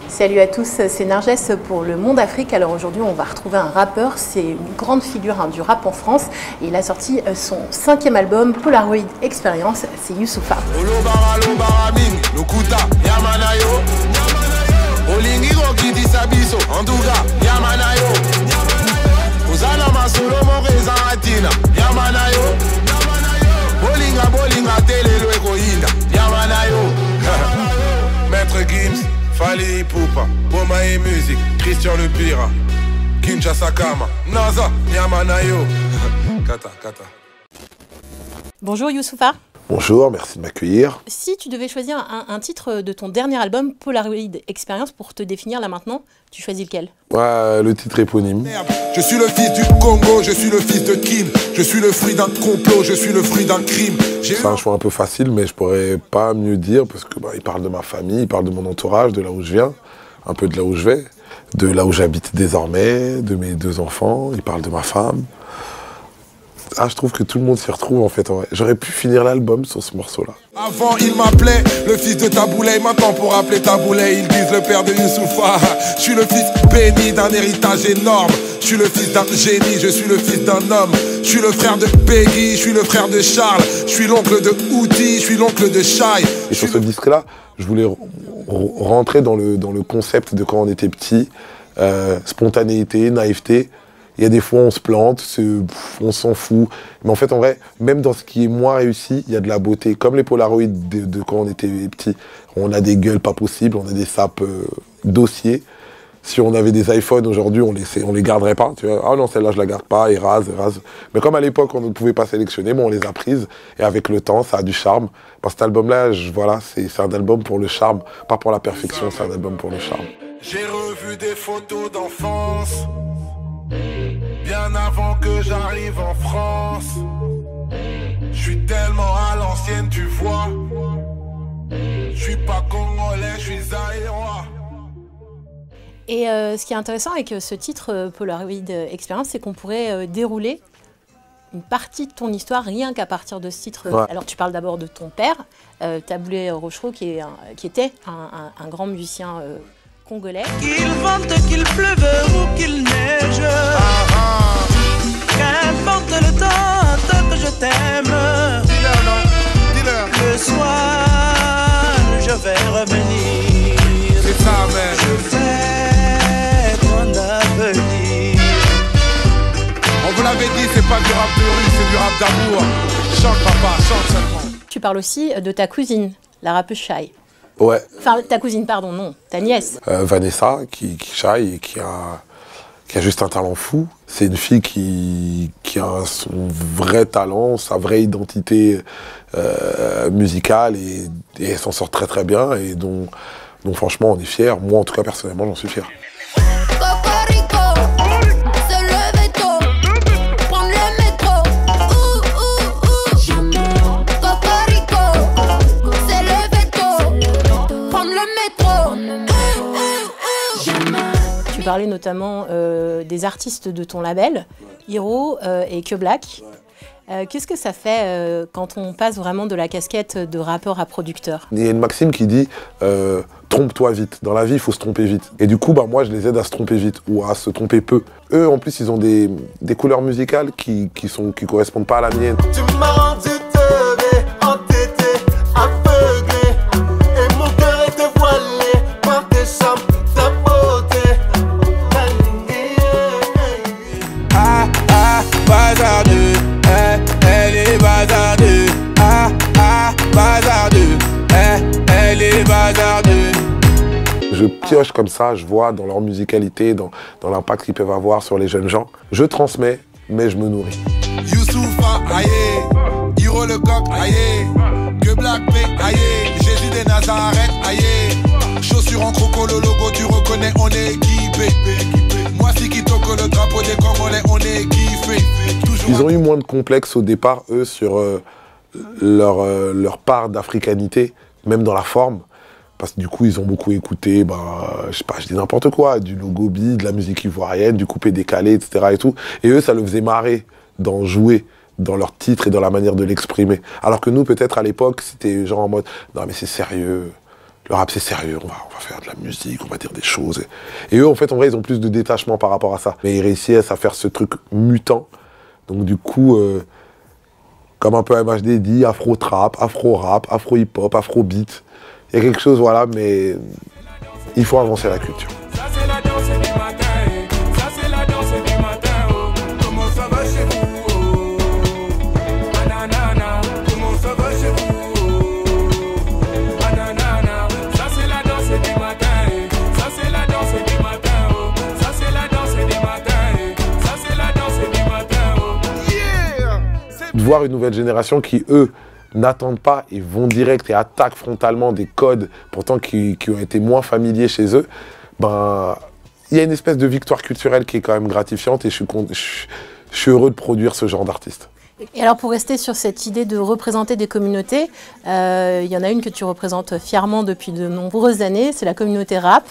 Salut à tous, c'est Narges pour Le Monde Afrique. Alors aujourd'hui, on va retrouver un rappeur, c'est une grande figure du rap en France. Et il a sorti son 5e album, Polaroid Experience, c'est Youssoupha. Maître Gims, Fali Ipupa, Boma et musique, Christian Le Pira, Kinshasa Kama, Naza, Yamanayo. Kata, kata. Bonjour Youssoupha. Bonjour, merci de m'accueillir. Si tu devais choisir un titre de ton dernier album, Polaroid Experience, pour te définir là maintenant, tu choisis lequel? Le titre éponyme. Je suis le fils du Congo, je suis le fils de Kim, je suis le fruit d'un complot, je suis le fruit d'un crime. C'est un choix un peu facile, mais je pourrais pas mieux dire, parce que il parle de ma famille, il parle de mon entourage, de là où je viens, un peu de là où je vais, de là où j'habite désormais, de mes 2 enfants, il parle de ma femme. Ah, je trouve que tout le monde s'y retrouve en fait. J'aurais pu finir l'album sur ce morceau-là. Avant, il m'appelait le fils de Taboulay. Maintenant, pour appeler Taboulay, ils disent le père de Youssoupha. Je suis le fils béni d'un héritage énorme. Je suis le fils d'un génie, je suis le fils d'un homme. Je suis le frère de Peggy, je suis le frère de Charles. Je suis l'oncle de Outi, je suis l'oncle de Shai. Et sur ce disque-là, je voulais rentrer dans le concept de quand on était petit. Spontanéité, naïveté. Il y a des fois on se plante, on s'en fout. Mais en fait, en vrai, même dans ce qui est moins réussi, il y a de la beauté. Comme les Polaroids de quand on était petit. On a des gueules pas possibles, on a des sapes dossiers. Si on avait des iPhones aujourd'hui, on les garderait pas. Tu vois, ah non, celle-là, je la garde pas, et rase. Mais comme à l'époque, on ne pouvait pas sélectionner, bon, on les a prises. Et avec le temps, ça a du charme. Parce que cet album-là, voilà, c'est un album pour le charme, pas pour la perfection, c'est un album pour le charme. J'ai revu des photos d'enfance. Bien avant que j'arrive en France, je suis tellement à l'ancienne, tu vois. Je suis pas congolais, je suis zaïrois. Et ce qui est intéressant avec ce titre Polaroid Experience, c'est qu'on pourrait dérouler une partie de ton histoire rien qu'à partir de ce titre. Ouais. Alors tu parles d'abord de ton père, Taboulay Rochereau, qui était un grand musicien congolais. Qu'il vente, qu'il pleuve ou qu'il neige, qu'importe le temps, tant que je t'aime, le soir je vais revenir. C'est ça, man. Je fais ton avenir. On vous l'avait dit, c'est pas du rap de rue, c'est du rap d'amour. Chante papa, chante seulement. Tu parles aussi de ta cousine, la rappeuse Shai. Ouais. Enfin, ta cousine, pardon, non, ta nièce. Vanessa, qui Shai, et qui a juste un talent fou. C'est une fille qui a son vrai talent, sa vraie identité musicale, et elle s'en sort très très bien, et dont franchement on est fiers. Moi en tout cas personnellement j'en suis fier. Tu parlais notamment des artistes de ton label, Hiro et Que Black. Qu'est-ce que ça fait quand on passe vraiment de la casquette de rappeur à producteur? Il y a une maxime qui dit trompe-toi vite. Dans la vie, il faut se tromper vite. Et du coup, moi, je les aide à se tromper vite ou à se tromper peu. Eux, en plus, ils ont des couleurs musicales qui correspondent pas à la mienne. Tu m'as rendu teubé, entêté, aveuglé, et mon cœur était voilé par tes charmes, ta beauté. Bazardeux, elle est bazardeux. Bazardeux, elle est bazardeux. Je pioche comme ça, je vois dans leur musicalité, dans l'impact qu'ils peuvent avoir sur les jeunes gens. Je transmets, mais je me nourris. Youssoupha, aïe, Hiro le coq, aïe, Que Black P, aïe, Jésus des Nazareth, aïe, chaussures en croco, le logo, tu reconnais, on est équipé. Moi, si qui toque le drapeau des Congolais, on est kiffé. Ils ont eu moins de complexes au départ, eux, sur leur part d'africanité, même dans la forme. Parce que du coup, ils ont beaucoup écouté, je sais pas, je dis n'importe quoi, du logobi, de la musique ivoirienne, du coupé décalé, etc. et tout. Et eux, ça le faisait marrer d'en jouer dans leur titre et dans la manière de l'exprimer. Alors que nous, peut-être à l'époque, c'était genre en mode, non mais c'est sérieux, le rap c'est sérieux, on va faire de la musique, on va dire des choses. Et eux, en fait, en vrai, ils ont plus de détachement par rapport à ça. Mais ils réussissent à faire ce truc mutant. Donc du coup, comme un peu MHD dit, afro-trap, afro-rap, afro-hip-hop, afro-beat. Il y a quelque chose, voilà, mais il faut avancer la culture. Ça c'est la danse du matin, ça c'est la danse du matin, oh. Comment ça va chez vous, oh. Ananana, comment ça va chez vous, oh. Ananana, ça c'est la danse du matin, ça c'est la danse du matin, oh. Ça c'est la danse du matin, ça c'est la danse du matin, oh. Yeah. De voir une nouvelle génération qui, eux, n'attendent pas et vont direct et attaquent frontalement des codes pourtant qui ont été moins familiers chez eux, ben, il y a une espèce de victoire culturelle qui est quand même gratifiante et je suis heureux de produire ce genre d'artiste. Et alors pour rester sur cette idée de représenter des communautés, il y en a une que tu représentes fièrement depuis de nombreuses années, c'est la communauté rap.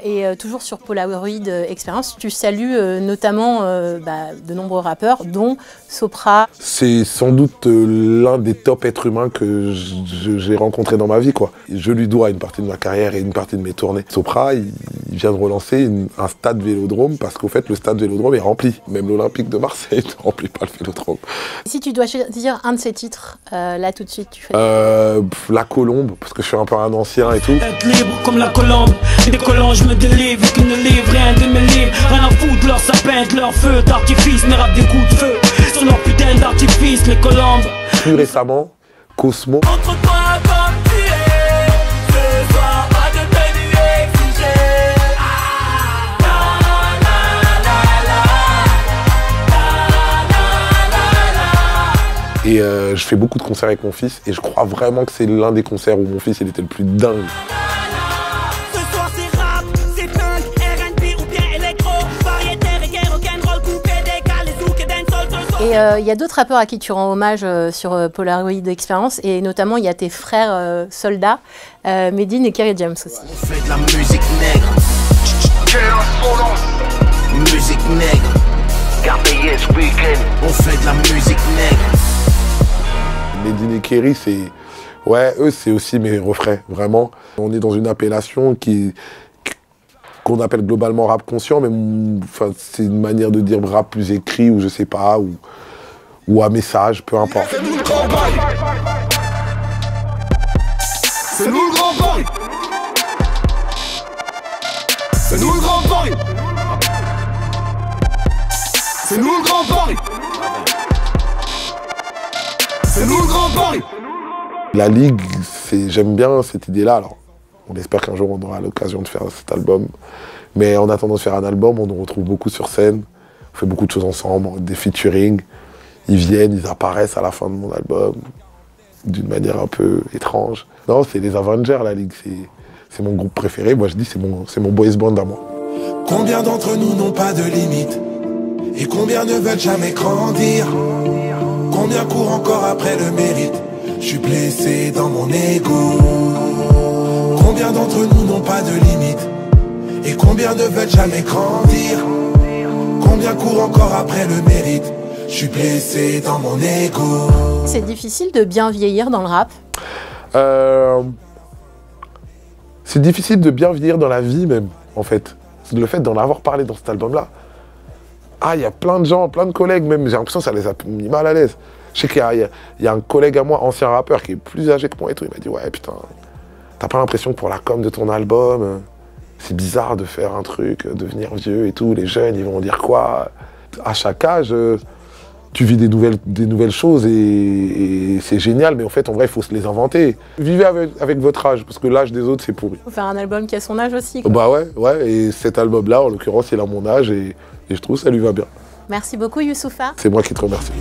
Et toujours sur Polaroid Experience, tu salues notamment de nombreux rappeurs, dont Sopra. C'est sans doute l'un des top êtres humains que j'ai rencontré dans ma vie, quoi. Je lui dois une partie de ma carrière et une partie de mes tournées. Sopra, il vient de relancer un stade Vélodrome parce qu'au fait, le stade Vélodrome est rempli. Même l'Olympique de Marseille ne remplit pas le Vélodrome. Si tu dois choisir un de ces titres, là tout de suite, tu fais... La Colombe, parce que je suis un peu un ancien et tout. Être libre comme la colombe, des colons je me délivre, qu'ils ne livrent rien de mes livres. Rien à foutre, leur sapin, de leur feu d'artifice, mes rap des coups de feu, sur leur putain d'artifice, les colombes. Plus récemment, Cosmo. Entre toi comme tu es, ce soir pas de tenue exigée. Et je fais beaucoup de concerts avec mon fils et je crois vraiment que c'est l'un des concerts où mon fils il était le plus dingue. Ce soir c'est rap, c'est punk, R&B ou bien électro, variété, reggae, rock'n'roll, coupé, décalé, zouk et dancehall. Et il y a d'autres rappeurs à qui tu rends hommage sur Polaroid Experience, et notamment il y a tes frères soldats, Medine et Kerry James aussi. On fait de la musique nègre. Musique nègre. Carpeyes Weekend. On fait de la musique nègre. Medine et Kerry, c'est... Ouais, eux, c'est aussi mes refrains, vraiment. On est dans une appellation qu'on appelle globalement rap conscient, mais enfin, c'est une manière de dire rap plus écrit, ou je sais pas, ou à message, peu importe. C'est nous le grand bail. C'est nous le grand bail. C'est nous le grand bail. C'est nous le grand bail. C'est nous le grand bail. La Ligue, j'aime bien cette idée-là. Alors, on espère qu'un jour on aura l'occasion de faire cet album. Mais en attendant de faire un album, on nous retrouve beaucoup sur scène. On fait beaucoup de choses ensemble, des featuring. Ils viennent, ils apparaissent à la fin de mon album d'une manière un peu étrange. Non, c'est les Avengers, la Ligue. C'est mon groupe préféré. Moi, je dis c'est mon boys band à moi. Combien d'entre nous n'ont pas de limite? Et combien ne veulent jamais grandir? Combien courent encore après le mérite? Je suis blessé dans mon ego. Combien d'entre nous n'ont pas de limite? Et combien ne veulent jamais grandir? Combien courent encore après le mérite? Je suis blessé dans mon ego. C'est difficile de bien vieillir dans le rap? C'est difficile de bien vieillir dans la vie même, en fait. Le fait d'en avoir parlé dans cet album-là. Ah, il y a plein de gens, plein de collègues même, j'ai l'impression que ça les a mis mal à l'aise. Je sais qu'il y a un collègue à moi, ancien rappeur, qui est plus âgé que moi et tout, il m'a dit « Ouais, putain, t'as pas l'impression que pour la com de ton album, c'est bizarre de faire un truc, devenir vieux et tout, les jeunes, ils vont dire quoi ?» À chaque âge, tu vis des nouvelles choses et c'est génial, mais en fait, en vrai, il faut se les inventer. Vivez avec votre âge, parce que l'âge des autres, c'est pourri. Il faut faire un album qui a son âge aussi, quoi. Bah ouais, et cet album-là, en l'occurrence, il a mon âge et je trouve que ça lui va bien. Merci beaucoup, Youssoupha. C'est moi qui te remercie.